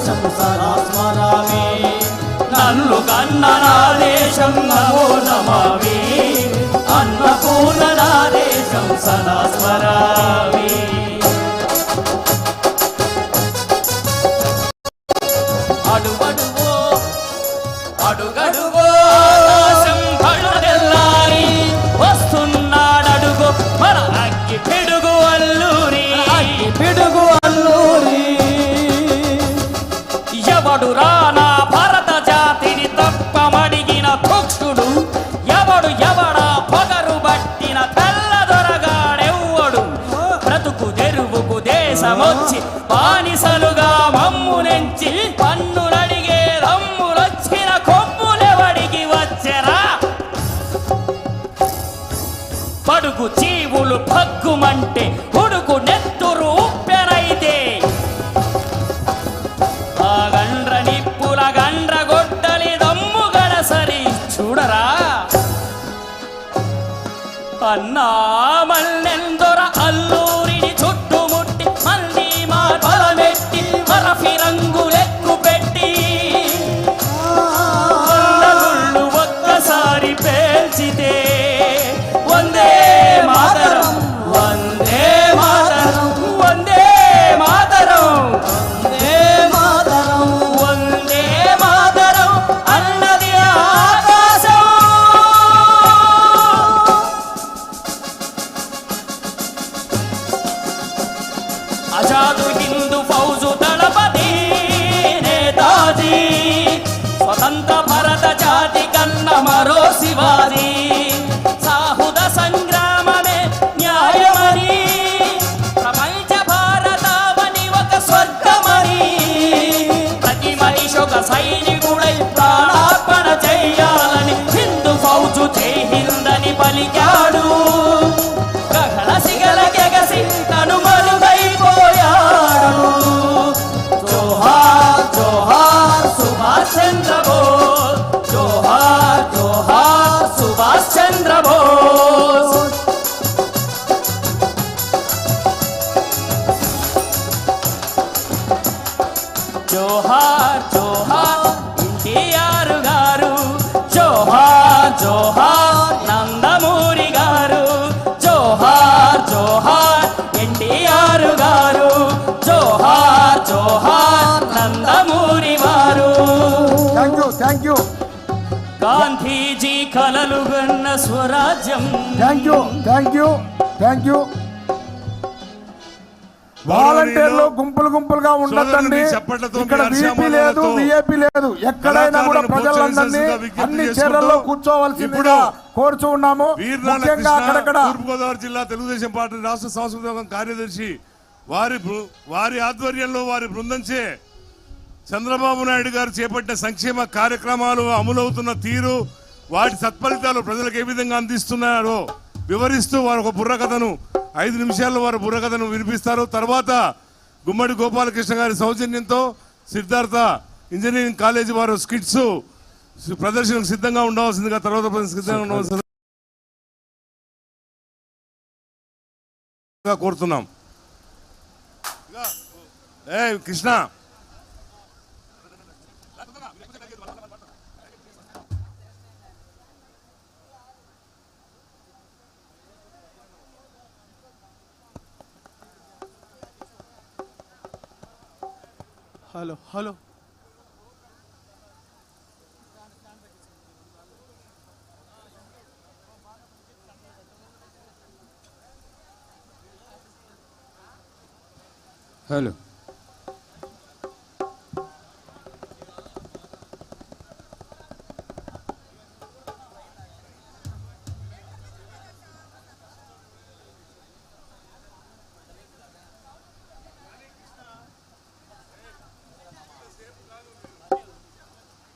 దేశం సదా స్మరామి నన్ను కన్న నా దేశం నమో నమామి అన్నపూర్ణ నా దేశం సదా స్మరామి అడుగడుగో అడుగడుగో ఆకాశం పడుదెల్లారి వస్తున్నాడడుగు మన అగ్గి పిడుగు అల్లూరి పిడుగు అల్లూరి ఎవడు రానా భరత జాతిని తప్పమడిగిన తుక్షుడు ఎవడు ఎవడా పొగరు బట్టిన తెల్లదొరగాడెవ్వడు బ్రతుకు తెరువుకు దేశమొచ్చి బానిసలుగా మమ్మునెంచి పన్నులడిగే రమ్ములొచ్చిన కొమ్ములెవడికి వచ్చెరా పడుగు చీవులు భగ్గుమంటే ఉడుకు నెత్తురు ఉప్పెనైతే ఆ గండ్ర నిప్పుల గండ్ర గొడ్డలి దమ్ము గడసరి చూడరా అన్నా మల్లెందొర అల్లూరిని చుట్టుముట్టి మళ్ళీ మా బలమెట్టి మరఫి రంగులెక్కు పెట్టి గుళ్ళు ఒక్కసారి పేల్చితే వందే మాతరం వందే మాతరం వందే మాతరం వందే మాతరం వందే మాతరం అన్నది ఆకాశం ఆజాదు హిందూ ఫౌజు దళపతి నేతాజీ స్వతంత్ర భరత జాతి కన్న మరో శివాజీ సాహుద సంగ్రామమే న్యాయమని ప్రపంచ భారతావని ఒక స్వర్గమని ప్రతి మనిషి ఒక సైనికుడై ప్రాణార్పణ చెయ్యాలని హిందూ ఫౌజు జై హిందని పలికాడు గగల సిగల గెగసి తను మరుగైపోయాడు జోహార్ జోహార్ సుభాష్ చంద్ర బోస్ జోహార్ జోహార్ సుభాష్ చంద్ర బోస్ జోహార్ జోహార్ ఎన్టీఆర్ గారు జోహార్ జోహార్ నందమూరి గారు జోహార్ జోహార్ ఎన్టీఆర్ గారు జోహార్ జోహార్ నందమూరి వారు థ్యాంక్ యూ గాంధీజీ కలలు గన్న స్వరాజ్యం థ్యాంక్ యూ వాలంటీర్లు గుంపులుగా ఉండద్దండి. ఇక్కడ వీపీ లేదు విఐపీ లేదు. ఎక్కడైనా కూడా ప్రజలందరినీ అన్ని చీరల్లో కూర్చోవలసిందిగా కోరుచూ ఉన్నాము. ముఖ్యంగా అక్కడక్కడ తూర్పుగోదావరి జిల్లా తెలుగుదేశం పార్టీ రాష్ట్ర సాంస్కృతిక కార్యదర్శి వారి ఆధ్వర్యంలో వారి బృందంచే చంద్రబాబు నాయుడు గారు చేపట్టిన సంక్షేమ కార్యక్రమాలు అమలవుతున్న తీరు వాటి సత్ఫలితాలు ప్రజలకు ఏ విధంగా అందిస్తున్నారో వివరిస్తూ వారు ఒక బుర్రకథను 5 నిమిషాల్లో వారు బుర్రకథను వినిపిస్తారు. తర్వాత గుమ్మడి గోపాలకృష్ణ గారి సౌజన్యంతో సిద్ధార్థ ఇంజనీరింగ్ కాలేజీ వారు స్కిట్స్ ప్రదర్శనకు సిద్ధంగా ఉండవలసిందిగా తర్వాత సిద్ధంగా ఉండవలసిందిగా కోరుతున్నాం. Krishna hello hello hello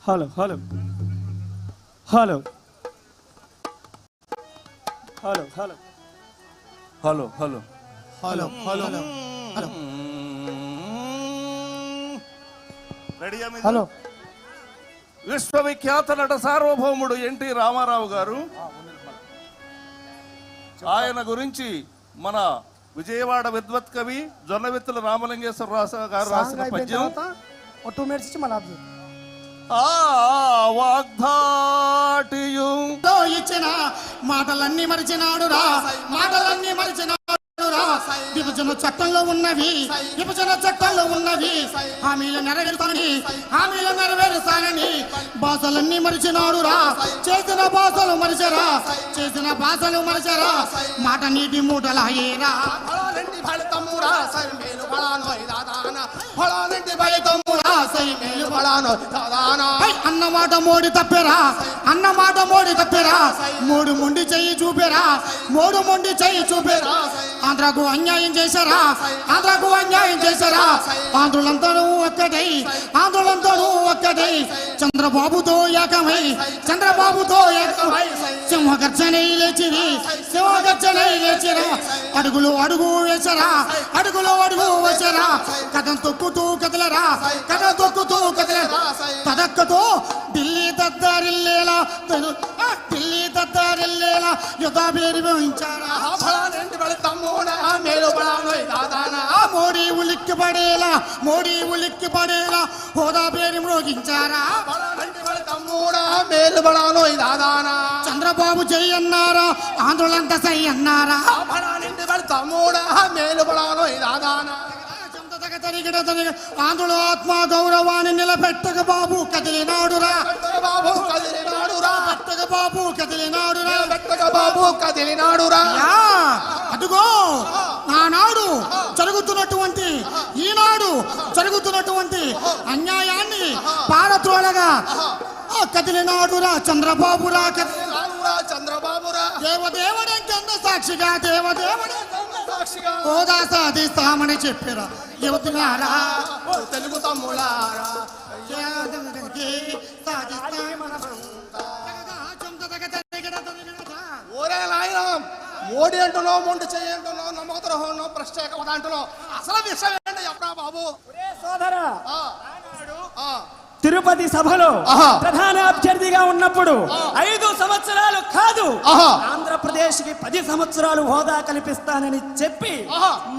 hello hello hello hello hello hello hello hello hello hello విశ్వవిఖ్యాత నట సార్వభౌముడు ఎన్టీ రామారావు గారు ఆయన గురించి మన విజయవాడ విద్వత్ కవి జొన్నవిత్తుల రామలింగేశ్వర గారు రాసిన పద్యం ఓ 2 minutes ఇచ్చి మళ్ళీ ఆపు. ఆ వాగ్దాటియు ఇచ్చిన మాటలన్నీ మరిచినాడు రా, మాటలన్నీ మరిచినాడు రా. విభజన చట్టంలో ఉన్నవి, విభజన చట్టంలో ఉన్నవి హామీలు నెరవేరుతానని భాషలన్నీ మరిచినాడు రా. చేసిన భాషలు మరిచరా, చేసిన భాషలు మరిచరా. మాట నీటి మూటలాయేరా. ఫలానంటి ఫలితమురా సైమేలు ఫలానోయ్ దాదాన, ఫలానంటి ఫలితమురా సైమేలు ఫలానోయ్ దాదాన. అన్నమాట మోడి తప్పెరా, అన్నమాట మోడి తప్పెరా. మూడు మొండి చెయ్యి చూపెరా, మూడు మొండి చెయ్యి చూపెరా. ఆంధ్రకు అన్యాయం చేశారా, ఆంధ్రకు అన్యాయం చేశారా. ఆంధ్రులందరూ ఒక్కటై, ఆంధ్రులందరూ ఒక్కటై చంద్రబాబుతో ఏకమై, చంద్రబాబుతో ఏకమై సింహగర్జనై లేచిరి, సింహగర్జనై లేచిరా. అడుగులు అడుగు వేసరా, అడుగులు అడుగు వేసరా. కథం తొక్కుతూ కదలరా, కథ తొక్కుతూ కదలరా. తదక్కతో ఢిల్లీ దద్దారిల్లేలా, ఢిల్లీ దద్దారిల్లేలా యుద్ధ పేరుంచారా. ఫలానంటి ఫలితమునా మేలు ఫలానోయ్ దాదాన. మోడీ ఉలిక్కి పడేలా, మోడీ ఉలిక్కి పడేలా హోదా పేరు మ్రోగించారా. ఫలానంటి ఫలితమునా మేలు ఫలానోయ్ దాదాన. చంద్రబాబు జై అన్నారా, ఆంధ్రులంతా సై అన్నారా. ఫలానంటి ఫలితమునా మేలు ఫలానోయ్ దాదాన. ఆంధ్రుల ఆత్మ గౌరవాన్ని నిలబెట్టక బాబు కదిలినాడురా, బాబు కదిలినాడురా, పెట్టక బాబు కదిలినాడురా, పెట్టక బాబు కదిలినాడురా. అదుగో ఆనాడు జరుగుతున్నటువంటి, ఈనాడు జరుగుతున్నటువంటి అన్యాయాన్ని పారత్రోలగా కదిలినాడురా చంద్రబాబురా, కదిలినాడురా చంద్రబాబురా. దేవదేవుడంకన్న సాక్షిగా, దేవదేవుడు హోదా సాధిస్తామని చెప్పారా యువతులారా, తెలుగు తమ్ములారా. ఓరే నాయన, మోడీ అంటున్నావు, మొండి చెయ్యంటున్నావు, నమ్మక ద్రోహం, ప్రత్యేక హోదా అంటున్నావు. అసలు విషయం ఏంటి చెప్పరా బాబు. సోదరా, తిరుపతి సభలో ప్రధాన అభ్యర్థిగా ఉన్నప్పుడు 5 సంవత్సరాలు కాదు, ఆంధ్రప్రదేశ్ కి 10 సంవత్సరాలు హోదా కల్పిస్తానని చెప్పి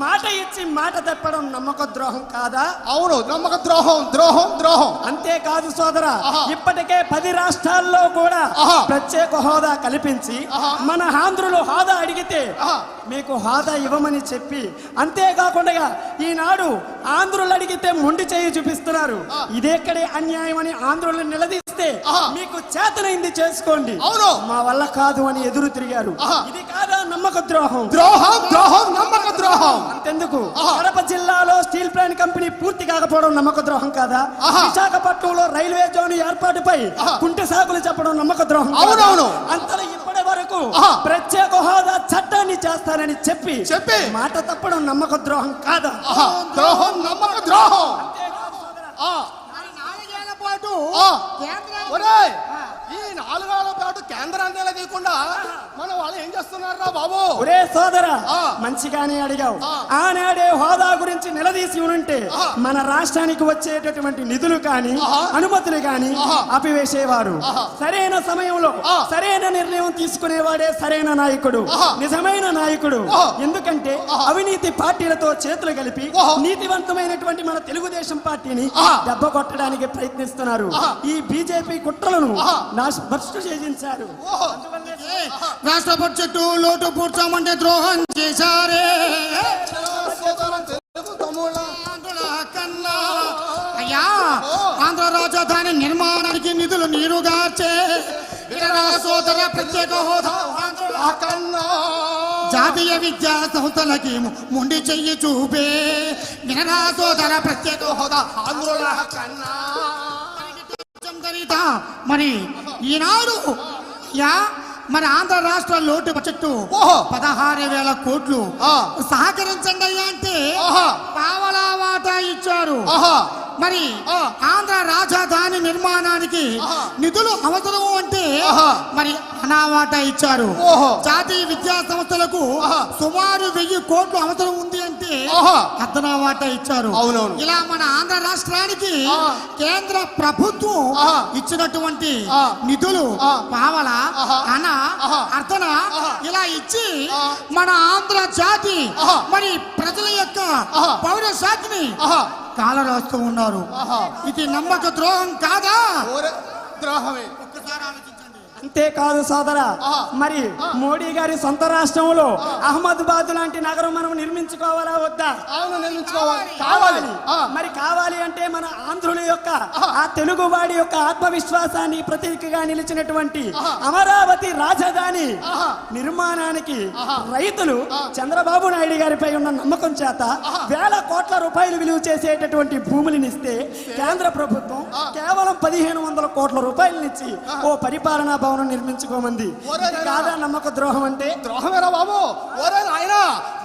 మాట ఇచ్చి మాట తప్పడం నమ్మక ద్రోహం కాదా? అవును, నమ్మక ద్రోహం, ద్రోహం, ద్రోహం. అంతేకాదు సోదరా, ఇప్పటికే 10 రాష్ట్రాల్లో కూడా ప్రత్యేక హోదా కల్పించి మన ఆంధ్రులు హోదా అడిగితే మీకు హోదా ఇవ్వమని చెప్పి, అంతేకాకుండా ఈనాడు ఆంధ్రులు అడిగితే మొండి చేయి చూపిస్తున్నారు. ఇదేక్కడే అన్యాయం అని ఆంధ్రులను నిలదీస్తే మీకు చేతనైంది చేసుకోండి, అవును మా వల్ల కాదు అని ఎదురు తిరిగారు. ఇది కాదా నమ్మక ద్రోహం? ద్రోహం, ద్రోహం, నమ్మక ద్రోహం. అంతెందుకు, కడప జిల్లాలో స్టీల్ ప్లాంట్ కంపెనీ పూర్తి కాకపోవడం నమ్మక ద్రోహం కాదా? విశాఖపట్నంలో రైల్వే జోన్ ఏర్పాటుపై కుంటి సాకులు చెప్పడం నమ్మక ద్రోహం? అవునవును. అంతలో ఇప్పటి వరకు ప్రత్యేక హోదా చట్టాన్ని చేస్తానని చెప్పి మాట తప్పడం నమ్మక ద్రోహం కాదా? ద్రోహం, నమ్మక ద్రోహం. ఈ 4 ఏళ్ల పాటు కేంద్రాన్ని నిలదీయకుండా మన వాళ్ళు ఏం చేస్తున్నారా బాబు? ఒరే సోదరా, మంచిగానే అడిగావు. ఆనాడే హోదా గురించి నిలదీసి ఉంటే మన రాష్ట్రానికి వచ్చేటటువంటి నిధులు కానీ అనుమతులు కానీ ఆపివేసేవారు. సరైన సమయంలో సరైన నిర్ణయం తీసుకునేవాడే సరైన నాయకుడు, నిజమైన నాయకుడు. ఎందుకంటే అవినీతి పార్టీలతో చేతులు కలిపి నీతివంతమైనటువంటి మన తెలుగుదేశం పార్టీని దెబ్బ కొట్టడానికి ప్రయత్నిస్తున్నారు. ఈ బీజేపీ కుట్రలను భ్రష్టు చేయించారు. రాష్ట్ర బడ్జెట్ లోటు పూడ్చామంటే ద్రోహం చేశారే. అయ్యా, ఆంధ్ర రాజధాని నిర్మాణానికి నిధులు నీరుగార్చే సోదర ప్రత్యేక హోదా కన్నా జాతీయ విద్యా సంస్థలకి మొండి చెయ్యి చూపే వినరా సోదర ప్రత్యేక హోదా ఆంధ్రుల కన్నా. మరి ఈనాడు మన ఆంధ్ర రాష్ట్ర లోటు బడ్జెట్ 16,000 కోట్లు. సహకరించండి అయ్యా అంటే పావలా వాటా ఇచ్చారు. మరి ఆంధ్ర రాజధాని నిర్మాణానికి నిధులు అవసరం అంటే మరి అనావాటా ఇచ్చారు. జాతీయ విద్యా సంస్థలకు సుమారు 1000 కోట్లు అవసరం ఉంది అంటే అర్ధనావాటా ఇచ్చారు. ఇలా మన ఆంధ్ర రాష్ట్రానికి కేంద్ర ప్రభుత్వం ఇచ్చినటువంటి నిధులు పావల, అన, అర్ధన ఇలా ఇచ్చి మన ఆంధ్ర జాతి మరి ప్రజల యొక్క పౌర శాఖని కాలరాస్తూ ఉన్నారు. ఇది నమ్మక ద్రోహం కాదా? ఓరే ద్రోహమే. ఒక్కసారి ఆలోచించండి. అంతేకాదు సోదరా, మరి మోడీ గారి సొంత రాష్ట్రంలో అహ్మదాబాద్ లాంటి నగరం మనం నిర్మించుకోవాలా వద్దా? అవును, నిర్మించుకోవాలి. కావాలి. మరి కావాలి అంటే మన ఆంధ్రుల యొక్క ఆ తెలుగువాడి యొక్క ఆత్మవిశ్వాసాన్ని ప్రతీకగా నిలిచినటువంటి అమరావతి రాజధాని నిర్మాణానికి రైతులు చంద్రబాబు నాయుడు గారిపై ఉన్న నమ్మకం చేత వేల కోట్ల రూపాయలు విలువ చేసేటటువంటి భూములను ఇస్తే కేంద్ర ప్రభుత్వం కేవలం 1500 కోట్ల రూపాయలనిచ్చి ఓ పరిపాలనా భవనం నిర్మించుకోమంది. కాదా నమ్మక ద్రోహం అంటే? ద్రోహమేరా బాబు. ఓరే నాయనా,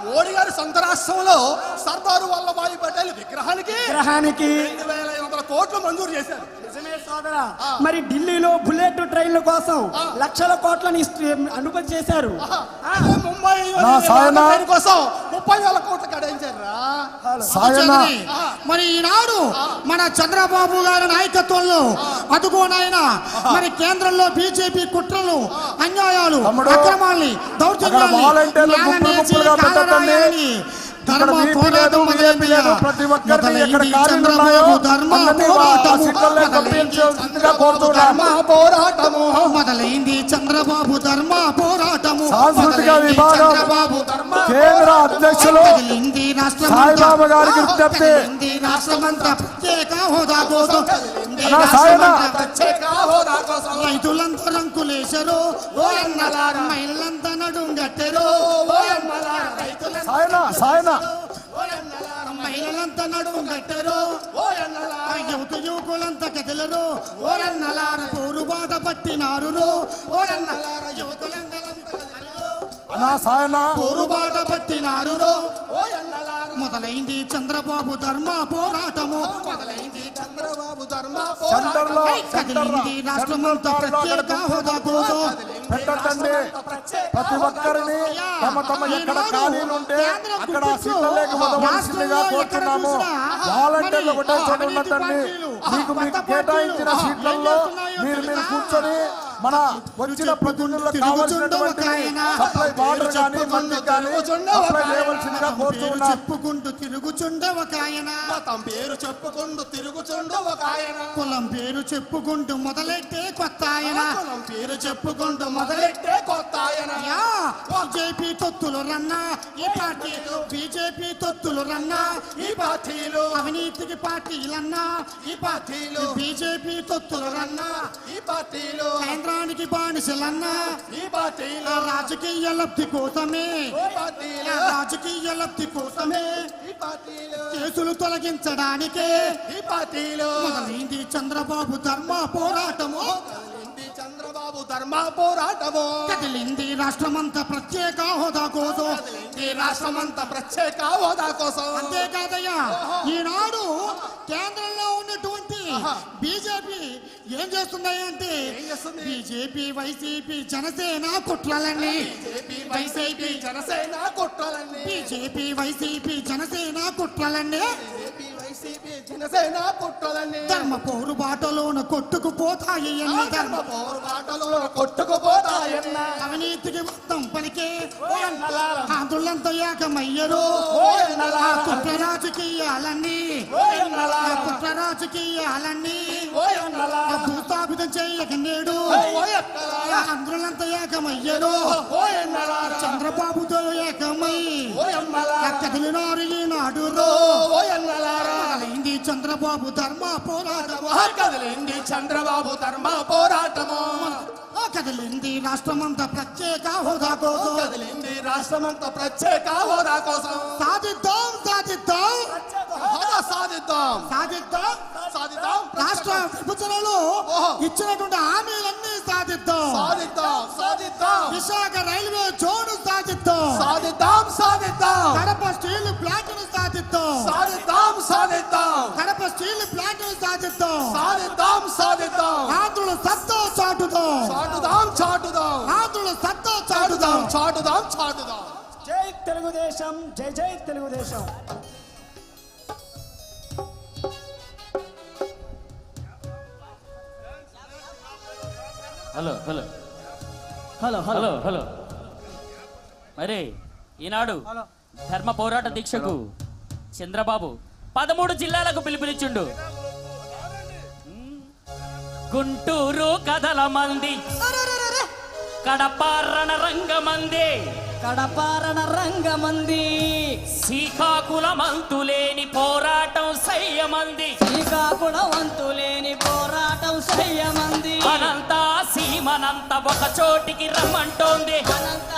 మోడీ గారి సొంత రాష్ట్రంలో సర్దారు వల్లభాయ్ పటేల్ విగ్రహానికి 2500 కోట్లు మంజూరు చేశారు. నిజమే సోదరా. మరి ఢిల్లీలో బుల్లెట్ ట్రైన్ల కోసం లక్షల కోట్లని అనుమతి చేశారు. ముంబై నా సాయనా. ట్రైన్ కోసం 30,000 కోట్లు కేటాయించారు. సాయన మరి ఈనాడు మన చంద్రబాబు గారి నాయకత్వంలో అదుగోనైన మరి కేంద్రంలో బీజేపీ కుట్రలు, అన్యాయాలు, తమ్ముడు, అక్రమాల్ని, దౌర్జన్యాల్ని, వాలంటీర్లు న్యాయాన్ని గుంపులుగా పెట్టకండి. కాలరాయాలని ఇక్కడ ధర్మ వీపీ పోరాటం లేదు, వీఐపీ లేదు. ప్రతి ఒక్కరిని ఎక్కడ ఖాళీలు ఉన్నాయో అన్నీ ఆ సీట్లలో పంపించాల్సిందిగా కోరుతున్నాము. పోరాటము మొదలైంది చంద్రబాబు ధర్మ పోరాటము. సాంస్కృతిక విభాగం చంద్రబాబు ధర్మ కేంద్ర అధ్యక్షులు కదిలింది రాష్ట్రమంతా. సాయిబాబా గారికి విజ్ఞప్తి. కదిలింది రాష్ట్రమంతా ప్రత్యేక హోదా కోసం. కదిలింది నా సాయన. రాష్ట్రమంతా ప్రత్యేక హోదా కోసం. రైతులంతా రంకులేశారు, ఓ అన్నలారా. మహిళలంతా నడుంగట్టెరు, ఓ అన్నలారా. రైతులంతా సాయన మహిళలంతా నడుంగట్టెరు, ఓ అన్నలారా. యువత యువకులంతా కదిలరు, ఓ అన్నలారా. పోరు బాధ పట్టినారు, ఓ అన్నలారా. యువకులంతా నా సాయన పోరు బాధ పట్టినారు, ఓ అన్నలారా. మొదలైంది చంద్రబాబు ధర్మ పోరాటము. మొదలైంది చంద్రబాబు ధర్మ సెంటర్లో కదిలింది రాష్ట్రమంతా ప్రత్యేక హోదా కోసం. పెట్టండి. ప్రతి ఒక్కరిని తమ ఎక్కడ ఖాళీలు ఉంటే అక్కడ సీట్లలోకి వదలవలసిందిగా కోరుతున్నాము. వాలంటీర్లు ఒకటే చోట ఉండటండి. మీకు కేటాయించిన సీట్లలో మీరు కూర్చొని మన వచ్చిన ప్రతినిధులకు కావాల్సినటువంటి సప్లై వాటర్ కానీ మంది కానీ సప్లై చేయవలసిందిగా కోరుతున్నాం. చెప్పుకుంటూ తిరుగుచుండ ఒక ఆయన, మతం పేరు చెప్పుకుంటూ తిరుగుచుండు ఒక ఆయన, కులం పేరు చెప్పుకుంటూ మొదలెట్టే కొత్త ఆయన, కులం పేరు చెప్పుకుంటూ మొదలెట్టే కొత్త ఆయన. బీజేపీ తొత్తులు రన్నా ఈ పార్టీలు, బీజేపీ తొత్తులు రన్నా ఈ పార్టీలు, అవినీతికి పార్టీలన్నా ఈ పార్టీలు, బీజేపీ తొత్తులు రన్నా ఈ పార్టీలు, కేంద్రానికి బానిసలన్నా ఈ పార్టీలు, రాజకీయ లబ్ధి కోసమే, ఈ పార్టీలు, రాజకీయ లబ్ధి కోసమే ఈ పార్టీలు, కేసులు తొలగించడానికే ఈ పార్టీలు. మొదలైంది చంద్రబాబు ధర్మ పోరాటము. కదిలింది చంద్రబాబు ధర్మ పోరాటము. కదిలింది రాష్ట్రమంతా ప్రత్యేక హోదా కోసం. కదిలింది రాష్ట్రమంతా ప్రత్యేక హోదా కోసం. అంతేకాదయ్యా, ఈనాడు కేంద్రంలో ఉన్నటువంటి బీజేపీ ఏం చేస్తున్నాయంటే బీజేపీ, వైసీపీ, జనసేన కుట్రలన్నీ, వైసీపీ జనసేన కుట్రలన్నీ, బీజేపీ, వైసీపీ, జనసేన కుట్రలన్నీ, వైసీపీ జనసేన కుట్రలన్నీ ధర్మ పోరు బాటలోన కొట్టుకుపోతాయి అన్ని. ధర్మ పోరాటలో కొట్టుకుపోతాయన్న అవినీతికి మొత్తం పలికే ఆంధ్రులంతా ఏకమయ్యరు. కుట్ర రాజకీయాలన్నీ, కుట్ర రాజకీయాలన్నీ భూస్థాపితం చేయక నేడు ఆంధ్రులంతా ఏకమయ్యరు. చంద్రబాబుతో ఏకమై కదిలినారు ఈనాడు. కదిలింది చంద్రబాబు ధర్మ పోరాటము. కదిలింది చంద్రబాబు ధర్మ పోరాటము. కదిలింది రాష్ట్రమంతా ప్రత్యేక హోదా కోసం. కదిలింది రాష్ట్రమంతా ప్రత్యేక హోదా కోసం. సాధిద్దాం సాధిద్దాం హోదా సాధిద్దాం సాధిద్దాం సాధిద్దాం. రాష్ట్ర విభజనలో ఇచ్చినటువంటి హామీలన్నీ సాధిద్దాం. సాధిద్దాం సాధిద్దాం. విశాఖ రైల్వే జోన్ సాధిద్దాం. సాధిద్దాం సాధిద్దాం. కడప స్టీల్ ప్లాంట్ ను సాధిద్దాం. సాధిద్దాం సాధిద్దాం. కడప స్టీల్ ప్లాంట్ ను సాధిద్దాం. సాధిద్దాం సాధిద్దాం. ఆంధ్రుల సత్తా చాటుదాం. చాటుదాం చాటుదాం. ఆంధ్రుల సత్తా చాటుదాం చాటుదాం. చాటుదాం చాటుదాం. జై తెలుగుదేశం, జై జై Telugu Desam. Hello hello hello hello hello మరి ఈనాడు ధర్మ పోరాట దీక్షకు చంద్రబాబు 13 జిల్లాలకు పిలుపునిచ్చుండు. గుంటూరు కథల మంది, కడపారణ రంగమంది, కడపారణ రంగమంది, శ్రీకాకుళమంతులేని పోరాటం సయ్యమంది, శ్రీకాకుళవంతులేని పోరాటం సయ్యమంది, అనంత సీమనంత ఒక చోటికి రమ్మంటోంది, అనంత